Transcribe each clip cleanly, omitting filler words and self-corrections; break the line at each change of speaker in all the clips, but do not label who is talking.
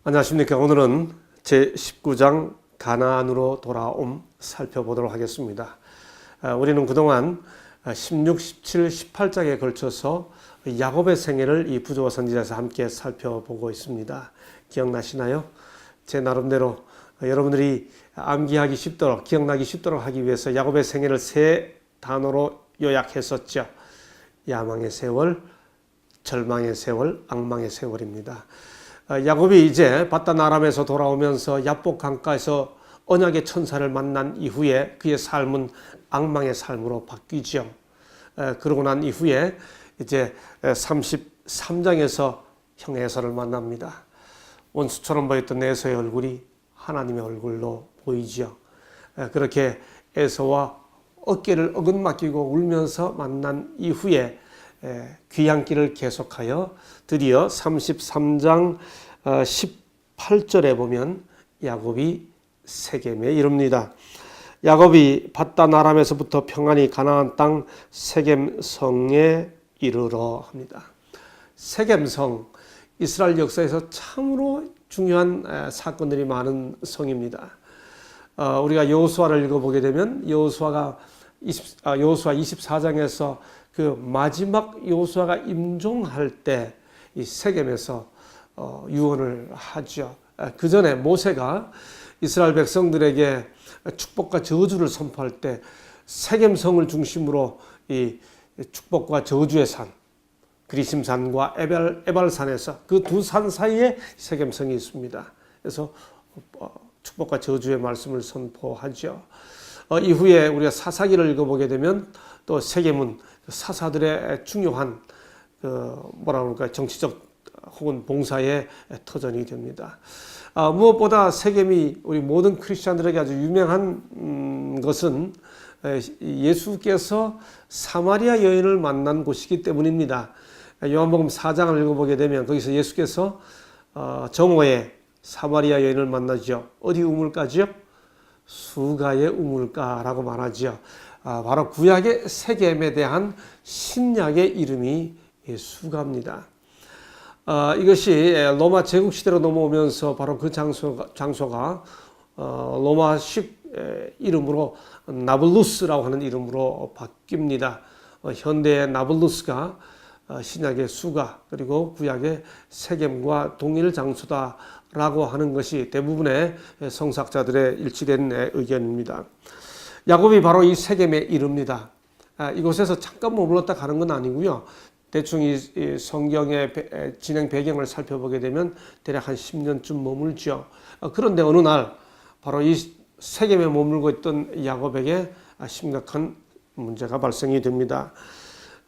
안녕하십니까. 오늘은 제19장 가나안으로 돌아옴 살펴보도록 하겠습니다. 우리는 그동안 16, 17, 18장에 걸쳐서 야곱의 생애를 이 부조와 선지자에서 함께 살펴보고 있습니다. 기억나시나요? 제 나름대로 여러분들이 암기하기 쉽도록, 기억나기 쉽도록 하기 위해서 야곱의 생애를 세 단어로 요약했었죠. 야망의 세월, 절망의 세월, 악망의 세월입니다. 야곱이 이제 바단 아람에서 돌아오면서 야복 강가에서 언약의 천사를 만난 이후에 그의 삶은 악망의 삶으로 바뀌죠. 그러고 난 이후에 이제 33장에서 형 에서를 만납니다. 원수처럼 보였던 에서의 얼굴이 하나님의 얼굴로 보이죠. 그렇게 에서와 어깨를 어긋맞기고 울면서 만난 이후에 귀향길을 계속하여 드디어 33장 18절에 보면 야곱이 세겜에 이릅니다. 야곱이 바단 아람에서부터 평안히 가나안 땅 세겜성에 이르러 합니다. 세겜성, 이스라엘 역사에서 참으로 중요한 사건들이 많은 성입니다. 우리가 여호수아를 읽어보게 되면 여호수아 24장에서 그 마지막 여호수아가 임종할 때 이 세겜에서 유언을 하죠. 그 전에 모세가 이스라엘 백성들에게 축복과 저주를 선포할 때 세겜성을 중심으로 이 축복과 저주의 산, 그리심산과 에발산에서 그 두 산 사이에 세겜성이 있습니다. 그래서 축복과 저주의 말씀을 선포하죠. 이후에 우리가 사사기를 읽어보게 되면 또 세겜은 사사들의 중요한 정치적 혹은 봉사의 터전이 됩니다. 무엇보다 세겜이 우리 모든 크리스찬들에게 아주 유명한 것은 예수께서 사마리아 여인을 만난 곳이기 때문입니다. 요한복음 4장을 읽어보게 되면 거기서 예수께서 정오에 사마리아 여인을 만나죠. 어디 우물가죠? 수가의 우물가라고 말하죠. 바로 구약의 세겜에 대한 신약의 이름이 수가입니다. 이것이 로마 제국시대로 넘어오면서 바로 그 장소가 로마식 이름으로 나블루스라고 하는 이름으로 바뀝니다. 현대의 나블루스가 신약의 수가 그리고 구약의 세겜과 동일 장소다라고 하는 것이 대부분의 성사학자들의 일치된 의견입니다. 야곱이 바로 이 세겜에 이릅니다. 이곳에서 잠깐 머물렀다 가는 건 아니고요. 대충 이 성경의 진행 배경을 살펴보게 되면 대략 한 10년쯤 머물죠. 그런데 어느 날 바로 이 세겜에 머물고 있던 야곱에게 심각한 문제가 발생이 됩니다.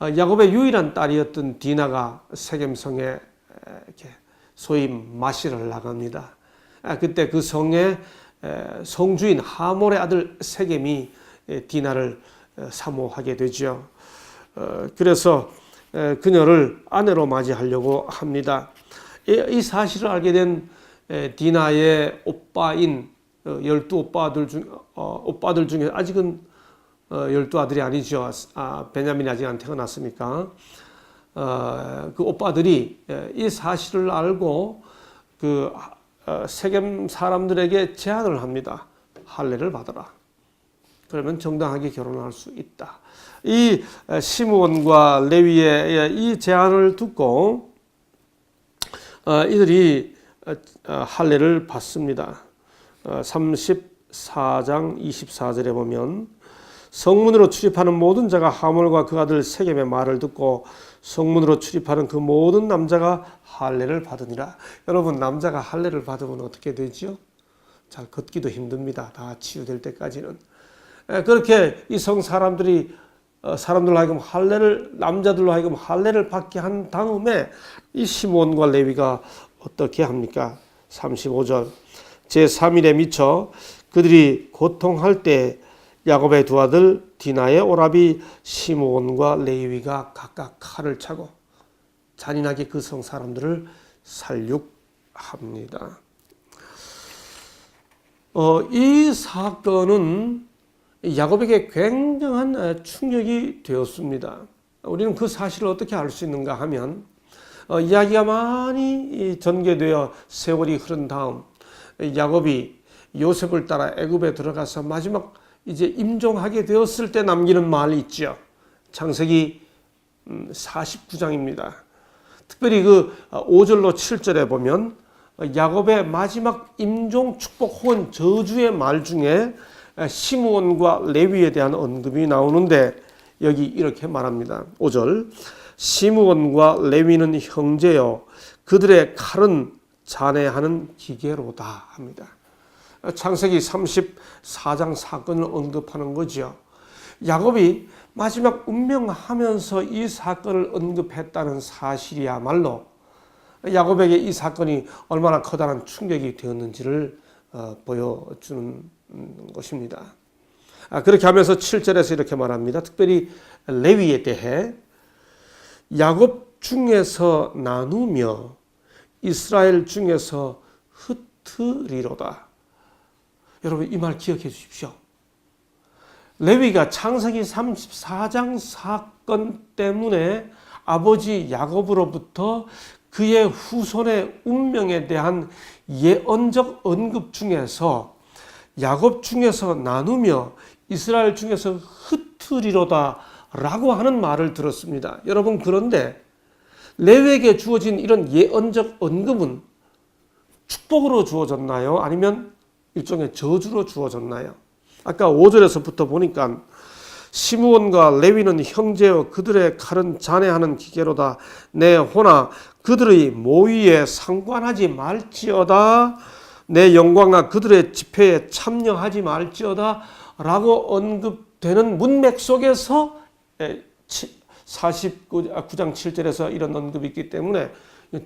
야곱의 유일한 딸이었던 디나가 세겜성에 소위 마시를 나갑니다. 그때 그 성의 성주인 하몰의 아들 세겜이 디나를 사모하게 되죠. 그래서 그녀를 아내로 맞이하려고 합니다. 이 사실을 알게 된 디나의 오빠인 12오빠들 중에 아직은 12아들이 아니죠. 베냐민이 아직 안 태어났으니까. 그 오빠들이 이 사실을 알고 그 세겜 사람들에게 제안을 합니다. 할례를 받아라. 그러면 정당하게 결혼할 수 있다. 이 시므온과 레위의 이 제안을 듣고 이들이 할례를 받습니다. 34장 24절에 보면 성문으로 출입하는 모든 자가 하몰과 그 아들 세겜의 말을 듣고 성문으로 출입하는 그 모든 남자가 할례를 받으니라. 여러분, 남자가 할례를 받으면 어떻게 되죠? 잘 걷기도 힘듭니다. 다 치유될 때까지는. 그렇게 이 성 사람들로 하여금 남자들로 하여금 할례를 받게 한 다음에 이 시므온과 레위가 어떻게 합니까? 35절. 제3일에 미쳐 그들이 고통할 때 야곱의 두 아들 디나의 오라비 시므온과 레위가 각각 칼을 차고 잔인하게 그 성 사람들을 살육합니다. 이 사건은 야곱에게 굉장한 충격이 되었습니다. 우리는 그 사실을 어떻게 알 수 있는가 하면 이야기가 많이 전개되어 세월이 흐른 다음 야곱이 요셉을 따라 애굽에 들어가서 마지막 이제 임종하게 되었을 때 남기는 말이 있죠. 창세기 49장입니다. 특별히 그 5절로 7절에 보면 야곱의 마지막 임종 축복 혹은 저주의 말 중에 시므온과 레위에 대한 언급이 나오는데 여기 이렇게 말합니다. 5절 시므온과 레위는 형제요 그들의 칼은 잔해하는 기계로다 합니다. 창세기 34장 사건을 언급하는 거죠. 야곱이 마지막 운명하면서 이 사건을 언급했다는 사실이야말로 야곱에게 이 사건이 얼마나 커다란 충격이 되었는지를 보여주는 것입니다. 그렇게 하면서 7절에서 이렇게 말합니다. 특별히 레위에 대해 야곱 중에서 나누며 이스라엘 중에서 흩으리로다. 여러분 이 말 기억해 주십시오. 레위가 창세기 34장 사건 때문에 아버지 야곱으로부터 그의 후손의 운명에 대한 예언적 언급 중에서 야곱 중에서 나누며 이스라엘 중에서 흩으리로다 라고 하는 말을 들었습니다. 여러분 그런데 레위에게 주어진 이런 예언적 언급은 축복으로 주어졌나요? 아니면 일종의 저주로 주어졌나요? 아까 5절에서부터 보니까 시므온과 레위는 형제요 그들의 칼은 잔해하는 기계로다 내 호나 그들의 모의에 상관하지 말지어다 내 영광아 그들의 집회에 참여하지 말지어다 라고 언급되는 문맥 속에서 49장 7절에서 이런 언급이 있기 때문에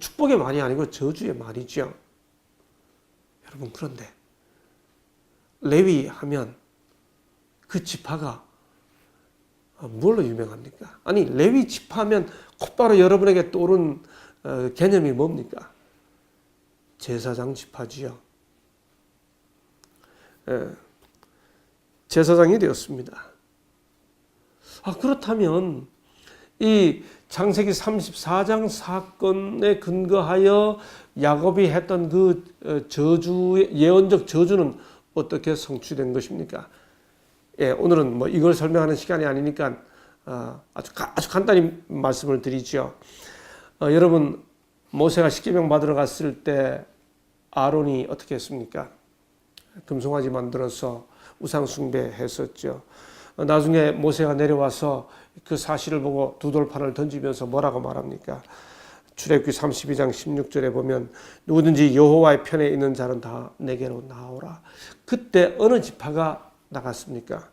축복의 말이 아니고 저주의 말이죠. 여러분 그런데 레위 하면 그 지파가 뭘로 유명합니까? 아니 레위 지파하면 곧바로 여러분에게 떠오른 개념이 뭡니까? 제사장 지파지요. 제사장이 되었습니다. 그렇다면 이 창세기 34장 사건에 근거하여 야곱이 했던 그 저주의 예언적 저주는 어떻게 성취된 것입니까? 오늘은 뭐 이걸 설명하는 시간이 아니니까 아주 간단히 말씀을 드리죠. 여러분 모세가 십계명 받으러 갔을 때 아론이 어떻게 했습니까? 금송아지 만들어서 우상 숭배했었죠. 나중에 모세가 내려와서 그 사실을 보고 두 돌판을 던지면서 뭐라고 말합니까? 출애굽기 32장 16절에 보면 누구든지 여호와의 편에 있는 자는 다 내게로 나오라. 그때 어느 지파가 나갔습니까?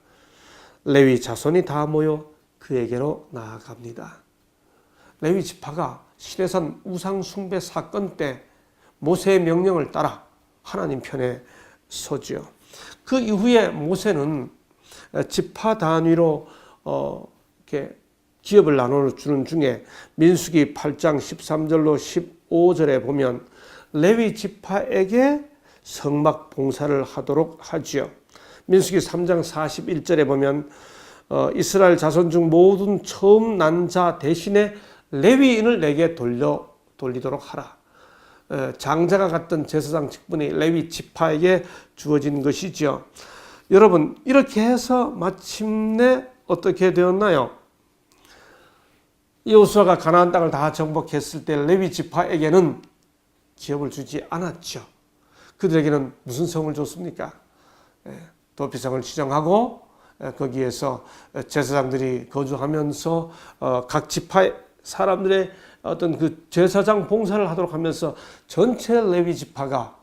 레위 자손이 다 모여 그에게로 나아갑니다. 레위 지파가 시내산 우상 숭배 사건 때 모세의 명령을 따라 하나님 편에 서죠. 그 이후에 모세는 지파 단위로 이렇게 기업을 나눠주는 중에 민수기 8장 13절로 15절에 보면 레위 지파에게 성막 봉사를 하도록 하지요. 민수기 3장 41절에 보면 이스라엘 자손 중 모든 처음 난 자 대신에 레위인을 내게 돌리도록 하라. 장자가 갔던 제사장 직분이 레위 지파에게 주어진 것이죠. 여러분 이렇게 해서 마침내 어떻게 되었나요? 여호수아가 가나안 땅을 다 정복했을 때 레위 지파에게는 기업을 주지 않았죠. 그들에게는 무슨 성을 줬습니까? 도피성을 지정하고 거기에서 제사장들이 거주하면서 각 지파의 사람들의 어떤 그 제사장 봉사를 하도록 하면서 전체 레위 지파가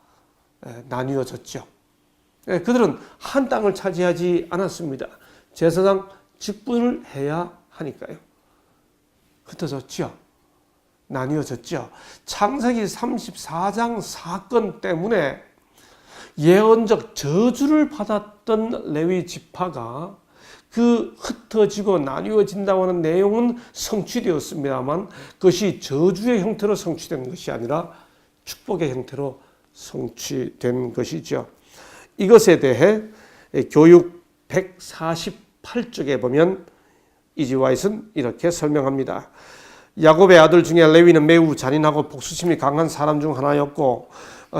나뉘어졌죠. 그들은 한 땅을 차지하지 않았습니다. 제사장 직분을 해야 하니까요. 흩어졌죠. 나뉘어졌죠. 창세기 34장 사건 때문에 예언적 저주를 받았던 레위 지파가 그 흩어지고 나뉘어진다고 하는 내용은 성취되었습니다만 그것이 저주의 형태로 성취된 것이 아니라 축복의 형태로 성취된 것이죠. 이것에 대해 교육 148쪽에 보면 이지 와이트는 이렇게 설명합니다. 야곱의 아들 중에 레위는 매우 잔인하고 복수심이 강한 사람 중 하나였고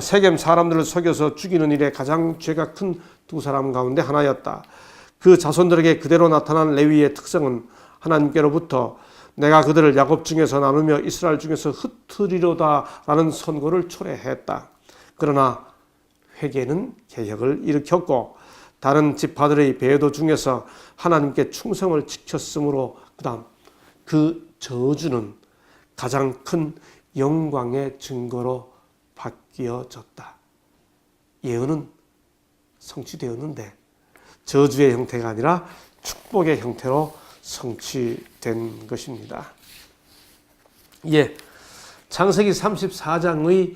세겜 사람들을 속여서 죽이는 일에 가장 죄가 큰 두 사람 가운데 하나였다. 그 자손들에게 그대로 나타난 레위의 특성은 하나님께로부터 내가 그들을 야곱 중에서 나누며 이스라엘 중에서 흩으리로다라는 선고를 초래했다. 그러나 회개는 개혁을 일으켰고 다른 지파들의 배도 중에서 하나님께 충성을 지켰으므로 그다음 그 저주는 가장 큰 영광의 증거로 바뀌어졌다. 예언은 성취되었는데 저주의 형태가 아니라 축복의 형태로 성취된 것입니다. 예, 창세기 34장의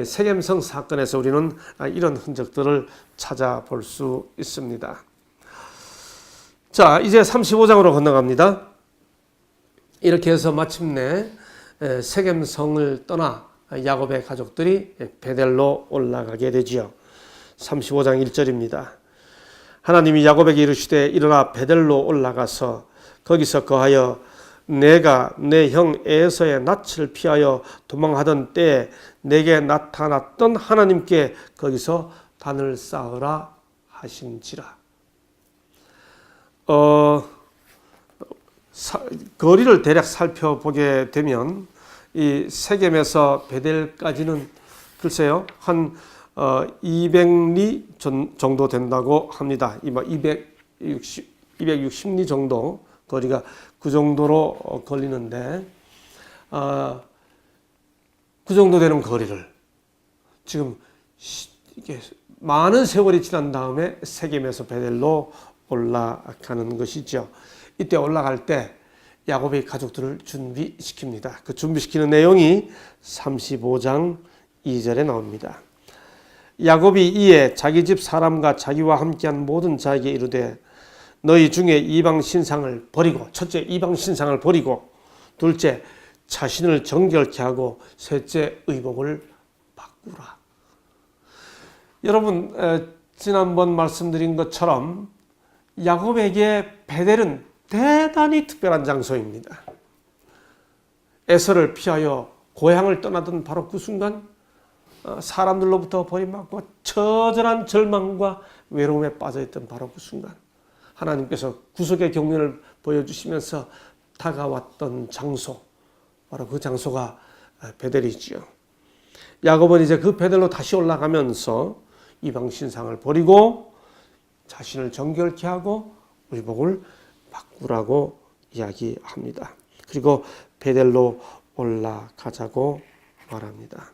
세겜성 사건에서 우리는 이런 흔적들을 찾아볼 수 있습니다. 자, 이제 35장으로 건너갑니다. 이렇게 해서 마침내 세겜성을 떠나 야곱의 가족들이 베델로 올라가게 되지요. 35장 1절입니다. 하나님이 야곱에게 이르시되 일어나 베델로 올라가서 거기서 거하여 내가 내 형 에서의 낯을 피하여 도망하던 때에 내게 나타났던 하나님께 거기서 단을 쌓으라 하신지라. 거리를 대략 살펴보게 되면 이 세겜에서 베델까지는 글쎄요 한 200리 정도 된다고 합니다. 260리 정도 거리가 그 정도로 걸리는데 그 정도 되는 거리를 지금 이게 많은 세월이 지난 다음에 세겜에서 베델로 올라가는 것이죠. 이때 올라갈 때 야곱의 가족들을 준비시킵니다. 그 준비시키는 내용이 35장 2절에 나옵니다. 야곱이 이에 자기 집 사람과 자기와 함께한 모든 자에게 이르되 너희 중에 이방 신상을 버리고, 첫째 이방 신상을 버리고, 둘째 자신을 정결케 하고, 셋째 의복을 바꾸라. 여러분 지난번 말씀드린 것처럼 야곱에게 베델은 대단히 특별한 장소입니다. 에서를 피하여 고향을 떠나던 바로 그 순간 사람들로부터 버림받고 처절한 절망과 외로움에 빠져있던 바로 그 순간 하나님께서 구속의 경륜을 보여주시면서 다가왔던 장소, 바로 그 장소가 베델이지요. 야곱은 이제 그 베델로 다시 올라가면서 이방 신상을 버리고 자신을 정결케 하고 의복을 바꾸라고 이야기합니다. 그리고 베델로 올라가자고 말합니다.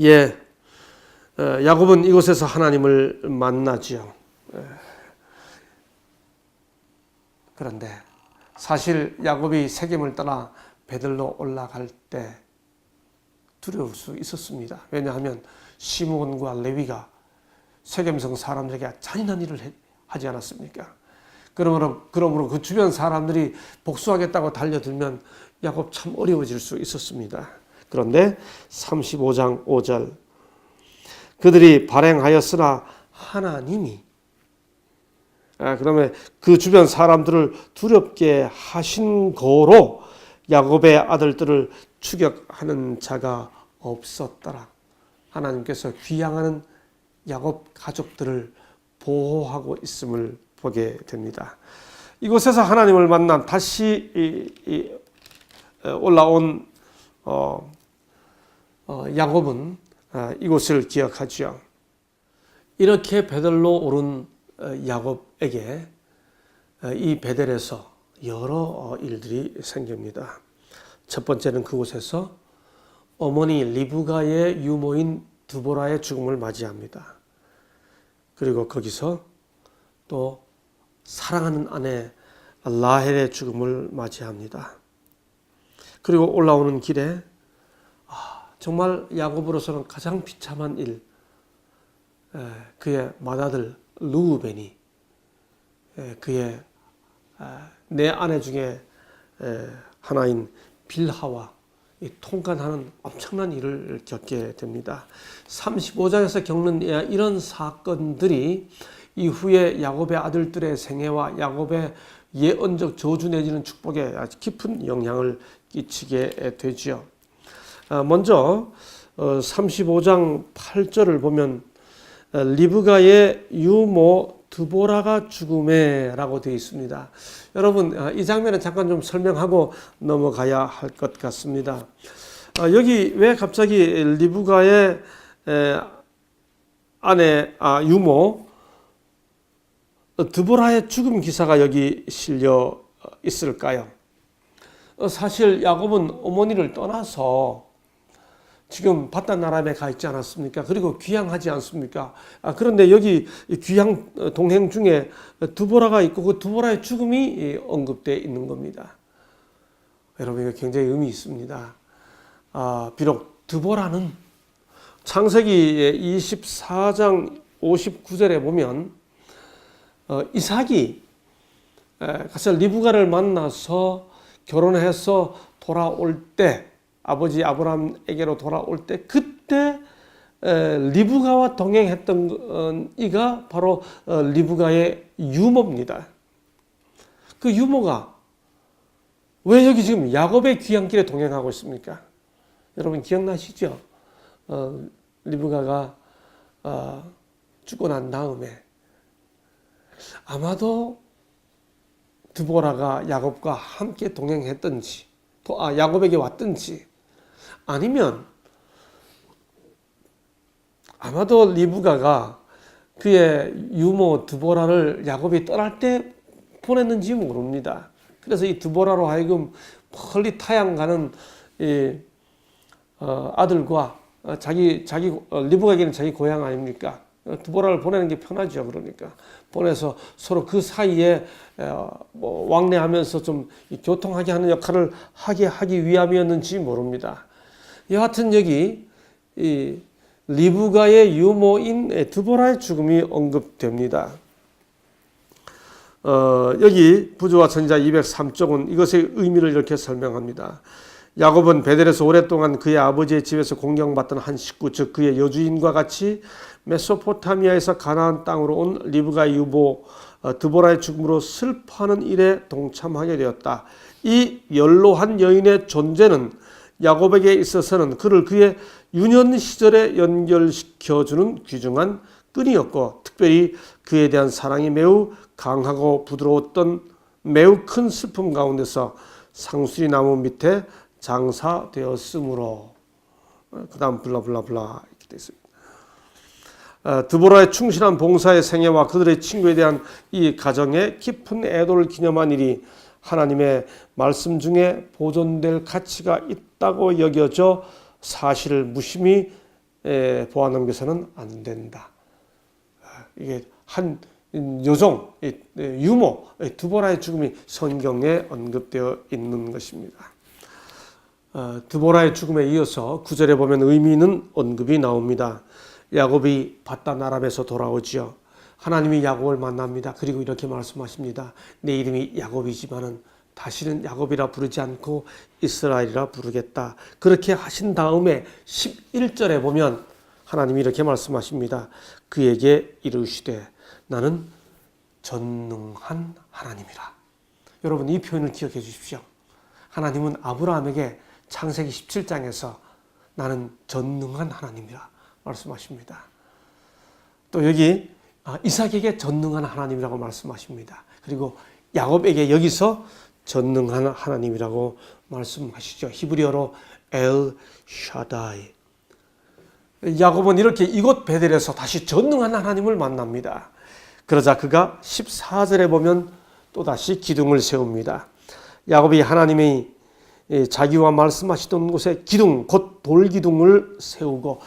예, 야곱은 이곳에서 하나님을 만나지요. 그런데 사실 야곱이 세겜을 떠나 베델로 올라갈 때 두려울 수 있었습니다. 왜냐하면 시므온과 레위가 세겜성 사람들에게 잔인한 일을 하지 않았습니까? 그러므로 그 주변 사람들이 복수하겠다고 달려들면 야곱 참 어려워질 수 있었습니다. 그런데 35장 5절 그들이 발행하였으나 하나님이 그러면 그 주변 사람들을 두렵게 하신 거로 야곱의 아들들을 추격하는 자가 없었더라. 하나님께서 귀양하는 야곱 가족들을 보호하고 있음을 보게 됩니다. 이곳에서 하나님을 만난 다시 올라온 야곱은 이곳을 기억하죠. 이렇게 베델로 오른 야곱에게 이 베델에서 여러 일들이 생깁니다. 첫 번째는 그곳에서 어머니 리브가의 유모인 드보라의 죽음을 맞이합니다. 그리고 거기서 또 사랑하는 아내 라헬의 죽음을 맞이합니다. 그리고 올라오는 길에 정말 야곱으로서는 가장 비참한 일, 그의 맏아들 르우벤이 그의 네 아내 중에 하나인 빌하와 통관하는 엄청난 일을 겪게 됩니다. 35장에서 겪는 이런 사건들이 이후에 야곱의 아들들의 생애와 야곱의 예언적 저주 내지는 축복에 아주 깊은 영향을 끼치게 되지요. 먼저 35장 8절을 보면 리브가의 유모 드보라가 죽음에 라고 되어 있습니다. 여러분 이 장면은 잠깐 좀 설명하고 넘어가야 할 것 같습니다. 여기 왜 갑자기 리브가의 아내 유모 드보라의 죽음 기사가 여기 실려 있을까요? 사실 야곱은 어머니를 떠나서 지금 바단 아람에 가 있지 않았습니까? 그리고 귀향하지 않습니까? 그런데 여기 귀향 동행 중에 드보라가 있고 그 드보라의 죽음이 언급되어 있는 겁니다. 여러분 이거 굉장히 의미 있습니다. 비록 드보라는 창세기 24장 59절에 보면 이삭이 가서 리브가를 만나서 결혼해서 돌아올 때 아버지 아브라함에게로 돌아올 때 그때 리브가와 동행했던 이가 바로 리브가의 유모입니다. 그 유모가 왜 여기 지금 야곱의 귀향길에 동행하고 있습니까? 여러분 기억나시죠? 리브가가 죽고 난 다음에 아마도 드보라가 야곱과 함께 동행했든지 야곱에게 왔든지 아니면 아마도 리브가가 그의 유모 드보라를 야곱이 떠날 때 보냈는지 모릅니다. 그래서 이 드보라로 하여금 멀리 타양 가는 이 아들과 리브가에게는 자기 고향 아닙니까? 드보라를 보내는 게 편하죠. 그러니까 보내서 서로 그 사이에 왕래하면서 좀 교통하게 하는 역할을 하기 위함이었는지 모릅니다. 여하튼 여기 이 리브가의 유모인 드보라의 죽음이 언급됩니다. 여기 부조와 선지자 203쪽은 이것의 의미를 이렇게 설명합니다. 야곱은 베델에서 오랫동안 그의 아버지의 집에서 공경받던 한 식구, 즉 그의 여주인과 같이 메소포타미아에서 가나안 땅으로 온 리브가의 유모 드보라의 죽음으로 슬퍼하는 일에 동참하게 되었다. 이 연로한 여인의 존재는 야곱에게 있어서는 그를 그의 유년 시절에 연결시켜주는 귀중한 끈이었고, 특별히 그에 대한 사랑이 매우 강하고 부드러웠던 매우 큰 슬픔 가운데서 상수리 나무 밑에 장사되었으므로, 그 다음 블라블라블라 이렇게 되어 있습니다. 드보라의 충실한 봉사의 생애와 그들의 친구에 대한 이 가정의 깊은 애도를 기념한 일이 하나님의 말씀 중에 보존될 가치가 있다고 여겨져 사실을 무심히 보아넘겨서는 안 된다. 이게 한 여종, 유모, 드보라의 죽음이 성경에 언급되어 있는 것입니다. 드보라의 죽음에 이어서 9절에 보면 의미 있는 언급이 나옵니다. 야곱이 바단 아람에서 돌아오지요. 하나님이 야곱을 만납니다. 그리고 이렇게 말씀하십니다. 내 이름이 야곱이지만은 다시는 야곱이라 부르지 않고 이스라엘이라 부르겠다. 그렇게 하신 다음에 11절에 보면 하나님이 이렇게 말씀하십니다. 그에게 이르시되 나는 전능한 하나님이라. 여러분 이 표현을 기억해 주십시오. 하나님은 아브라함에게 창세기 17장에서 나는 전능한 하나님이라 말씀하십니다. 또 여기 이삭에게 전능한 하나님이라고 말씀하십니다. 그리고 야곱에게 여기서 전능한 하나님이라고 말씀하시죠. 히브리어로 엘 샤다이. 야곱은 이렇게 이곳 베델에서 다시 전능한 하나님을 만납니다. 그러자 그가 14절에 보면 또다시 기둥을 세웁니다. 야곱이 하나님이 자기와 말씀하시던 곳에 기둥, 곧 돌기둥을 세우고,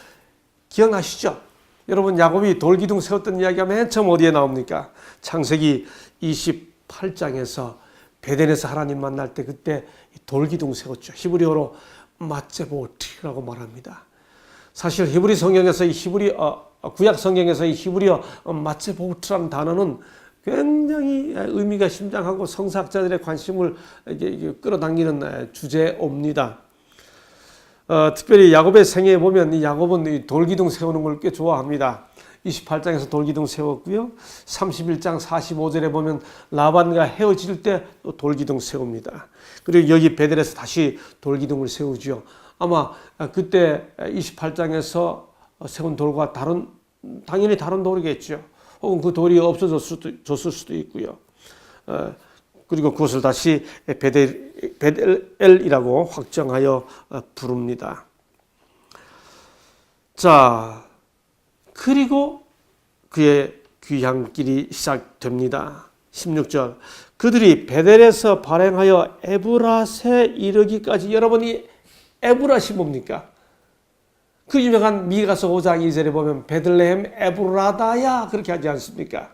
기억나시죠? 여러분 야곱이 돌기둥 세웠던 이야기가 맨 처음 어디에 나옵니까? 창세기 28장에서 베델에서 하나님 만날 때 그때 돌기둥 세웠죠. 히브리어로 마ጼ보트라고 말합니다. 사실 히브리 성경에서 구약 성경에서 이 히브리어 마ጼ보트라는 단어는 굉장히 의미가 심장하고 성사학자들의 관심을 끌어당기는 주제입니다. 특별히 야곱의 생애에 보면 이 야곱은 이 돌기둥 세우는 걸 꽤 좋아합니다. 28장에서 돌기둥 세웠고요. 31장 45절에 보면 라반과 헤어질 때 또 돌기둥 세웁니다. 그리고 여기 베델에서 다시 돌기둥을 세우죠. 아마 그때 28장에서 세운 돌과 당연히 다른 돌이겠죠. 혹은 그 돌이 없어졌을 수도 있고요. 그리고 그것을 다시 베델엘이라고 확정하여 부릅니다. 자, 그리고 그의 귀향길이 시작됩니다. 16절. 그들이 베델에서 발행하여 에브랏에 이르기까지. 여러분이 에브랏이 뭡니까? 그 유명한 미가서 5장 2절에 보면 베들레헴 에브라다야 그렇게 하지 않습니까?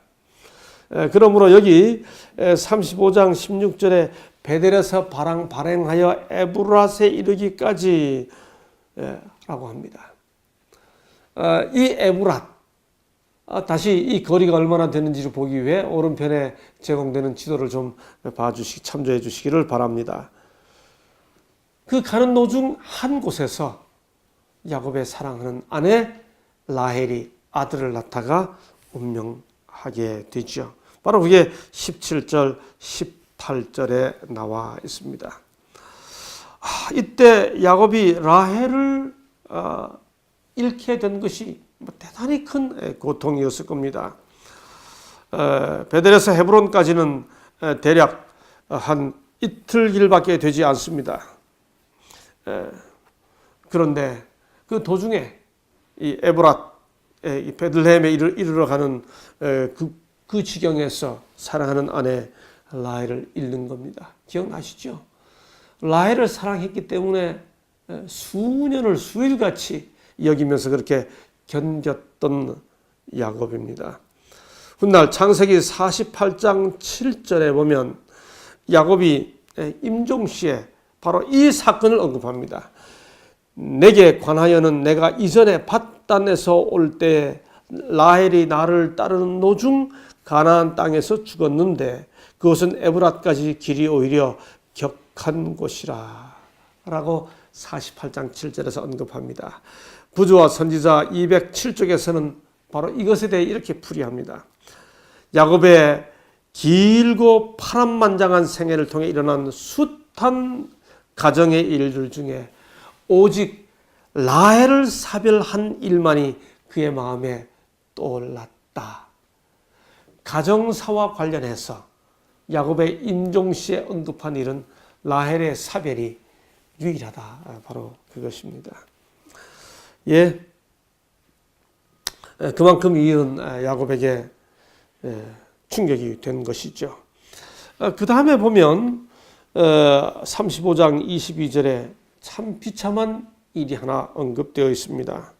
그러므로 여기 35장 16절에 베델에서 발행하여 에브랏에 이르기까지 라고 합니다. 이 에브랏, 다시 이 거리가 얼마나 되는지를 보기 위해 오른편에 제공되는 지도를 좀 참조해 주시기를 바랍니다. 그 가는 도중 한 곳에서 야곱의 사랑하는 아내 라헬이 아들을 낳다가 운명하게 되죠. 바로 그게 17절, 18절에 나와 있습니다. 이때 야곱이 라헬을 잃게 된 것이 대단히 큰 고통이었을 겁니다. 베델에서 헤브론까지는 대략 한 이틀 길밖에 되지 않습니다. 그런데 그 도중에 이 에브랏, 이 베들레헴에 이르러 가는 그 지경에서 사랑하는 아내 라헬을 잃는 겁니다. 기억나시죠? 라헬을 사랑했기 때문에 수년을 수일같이 여기면서 그렇게 견뎠던 야곱입니다. 훗날 창세기 48장 7절에 보면 야곱이 임종시에 바로 이 사건을 언급합니다. 내게 관하여는 내가 이전에 밧단에서 올 때 라헬이 나를 따르는 노중 가나안 땅에서 죽었는데 그것은 에브랏까지 길이 오히려 격한 곳이라 라고 48장 7절에서 언급합니다. 부조와 선지자 207쪽에서는 바로 이것에 대해 이렇게 풀이합니다. 야곱의 길고 파란만장한 생애를 통해 일어난 숱한 가정의 일들 중에 오직 라헬을 사별한 일만이 그의 마음에 떠올랐다. 가정사와 관련해서 야곱의 임종시에 언급한 일은 라헬의 사별이 유일하다. 바로 그것입니다. 예, 그만큼 이 일은 야곱에게 충격이 된 것이죠. 그 다음에 보면 35장 22절에 참 비참한 일이 하나 언급되어 있습니다.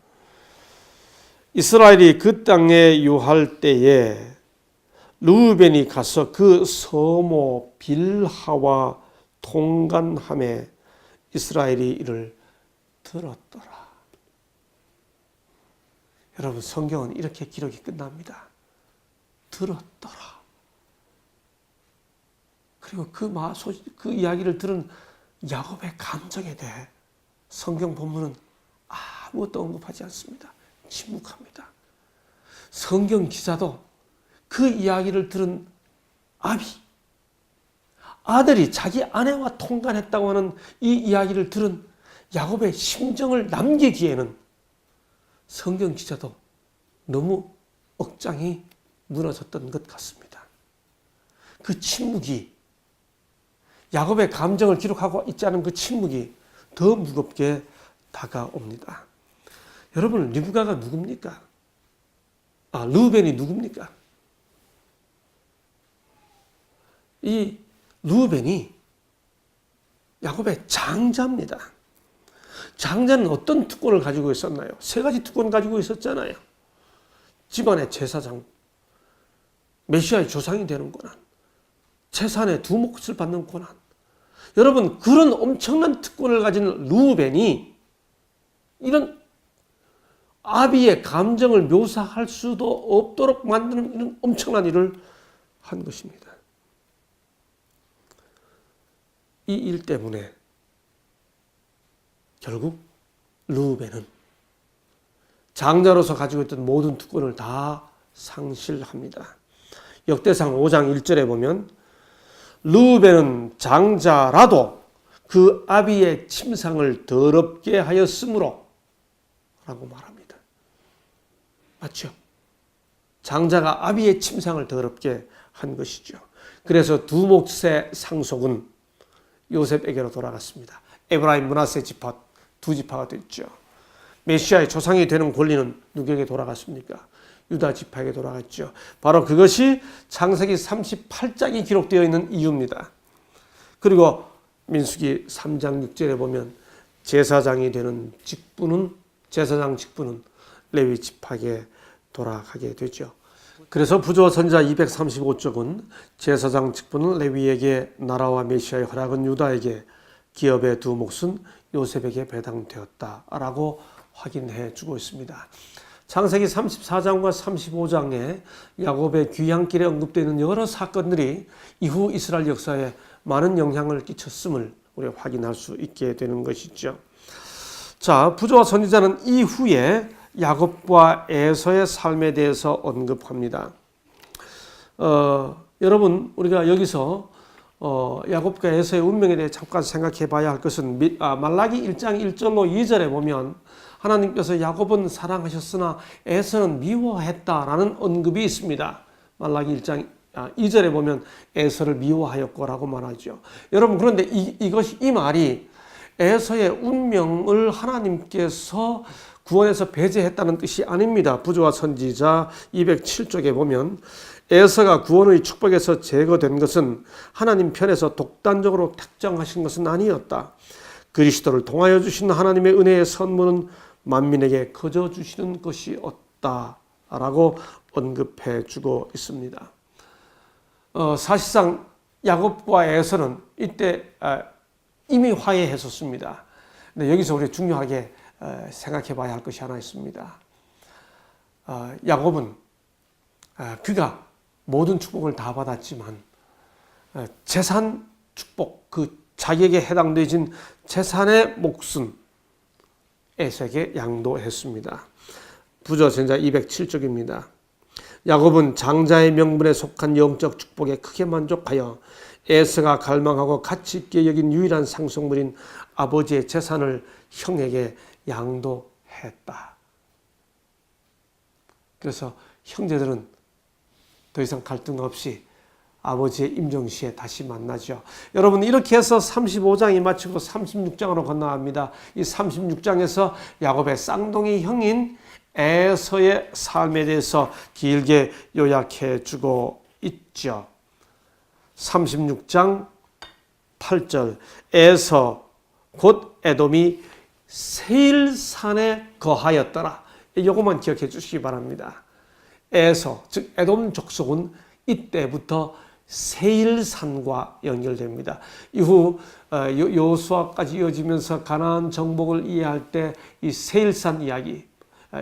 이스라엘이 그 땅에 유할 때에 르우벤이 가서 그 서모 빌하와 통간함에 이스라엘이 이를 들었더라. 여러분, 성경은 이렇게 기록이 끝납니다. 들었더라. 그리고 그 이야기를 들은 야곱의 감정에 대해 성경 본문은 아무것도 언급하지 않습니다. 침묵합니다. 성경 기자도 그 이야기를 들은 아들이 자기 아내와 통간했다고 하는 이 이야기를 들은 야곱의 심정을 남기기에는 성경 기자도 너무 억장이 무너졌던 것 같습니다. 그 침묵이, 야곱의 감정을 기록하고 있지 않은 그 침묵이 더 무겁게 다가옵니다. 여러분, 리브가가 누굽니까? 르우벤이 누굽니까? 이 르우벤이 야곱의 장자입니다. 장자는 어떤 특권을 가지고 있었나요? 세 가지 특권을 가지고 있었잖아요. 집안의 제사장, 메시아의 조상이 되는 권한, 재산의 두 몫을 받는 권한. 여러분, 그런 엄청난 특권을 가진 르우벤이 이런 아비의 감정을 묘사할 수도 없도록 만드는 이런 엄청난 일을 한 것입니다. 이 일 때문에 결국 르우벤은 장자로서 가지고 있던 모든 특권을 다 상실합니다. 역대상 5장 1절에 보면 르우벤은 장자라도 그 아비의 침상을 더럽게 하였으므로 라고 말합니다. 맞죠? 장자가 아비의 침상을 더럽게 한 것이죠. 그래서 두 몫의 상속은 요셉에게로 돌아갔습니다. 에브라임 므낫세 지파 두 지파가 됐죠. 메시아의 조상이 되는 권리는 누구에게 돌아갔습니까? 유다 지파에게 돌아갔죠. 바로 그것이 창세기 38장이 기록되어 있는 이유입니다. 그리고 민수기 3장 6절에 보면 제사장이 되는 직분은 제사장 직분은 레위 지파에게 돌아가게 되죠. 그래서 부조와 선지자 235쪽은 제사장 직분은 레위에게, 나라와 메시아의 허락은 유다에게, 기업의 두 몫은 요셉에게 배당되었다라고 확인해 주고 있습니다. 창세기 34장과 35장에 야곱의 귀향길에 언급되어 있는 여러 사건들이 이후 이스라엘 역사에 많은 영향을 끼쳤음을 우리가 확인할 수 있게 되는 것이죠. 자, 부조와 선지자는 이후에 야곱과 에서의 삶에 대해서 언급합니다. 여러분, 우리가 여기서 야곱과 에서의 운명에 대해 잠깐 생각해 봐야 할 것은 말라기 1장 1절로 2절에 보면 하나님께서 야곱은 사랑하셨으나 에서는 미워했다라는 언급이 있습니다. 말라기 1장 2절에 보면 에서를 미워하였고라고 말하죠. 여러분, 그런데 이 말이 에서의 운명을 하나님께서 구원에서 배제했다는 뜻이 아닙니다. 부조와 선지자 207쪽에 보면 에서가 구원의 축복에서 제거된 것은 하나님 편에서 독단적으로 특정하신 것은 아니었다. 그리스도를 통하여 주신 하나님의 은혜의 선물은 만민에게 거저 주시는 것이었다라고 언급해 주고 있습니다. 사실상 야곱과 에서는 이때 이미 화해했었습니다. 근데 여기서 우리 중요하게 생각해 봐야 할 것이 하나 있습니다. 야곱은 그가 모든 축복을 다 받았지만 재산 축복, 그 자기에게 해당되진 재산의 몫은 에서에게 양도했습니다. 부조 선지자 207쪽입니다. 야곱은 장자의 명분에 속한 영적 축복에 크게 만족하여 에서가 갈망하고 가치 있게 여긴 유일한 상속물인 아버지의 재산을 형에게 양도했다. 그래서 형제들은 더 이상 갈등 없이 아버지의 임종시에 다시 만나죠. 여러분, 이렇게 해서 35장이 마치고 36장으로 건너갑니다. 이 36장에서 야곱의 쌍둥이 형인 에서의 삶에 대해서 길게 요약해 주고 있죠. 36장 8절, 에서 곧 에돔이 세일산에 거하였더라. 이것만 기억해 주시기 바랍니다. 에서, 즉 에돔 족속은 이때부터 세일산과 연결됩니다. 이후 여호수아까지 이어지면서 가나안 정복을 이해할 때 이 세일산 이야기,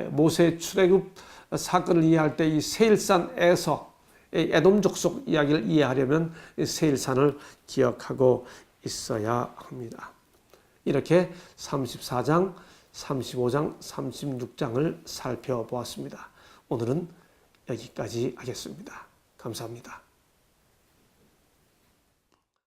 모세 출애굽 사건을 이해할 때 이 세일산에서 에돔 족속 이야기를 이해하려면 세일산을 기억하고 있어야 합니다. 이렇게 34장, 35장, 36장을 살펴보았습니다. 오늘은 여기까지 하겠습니다. 감사합니다.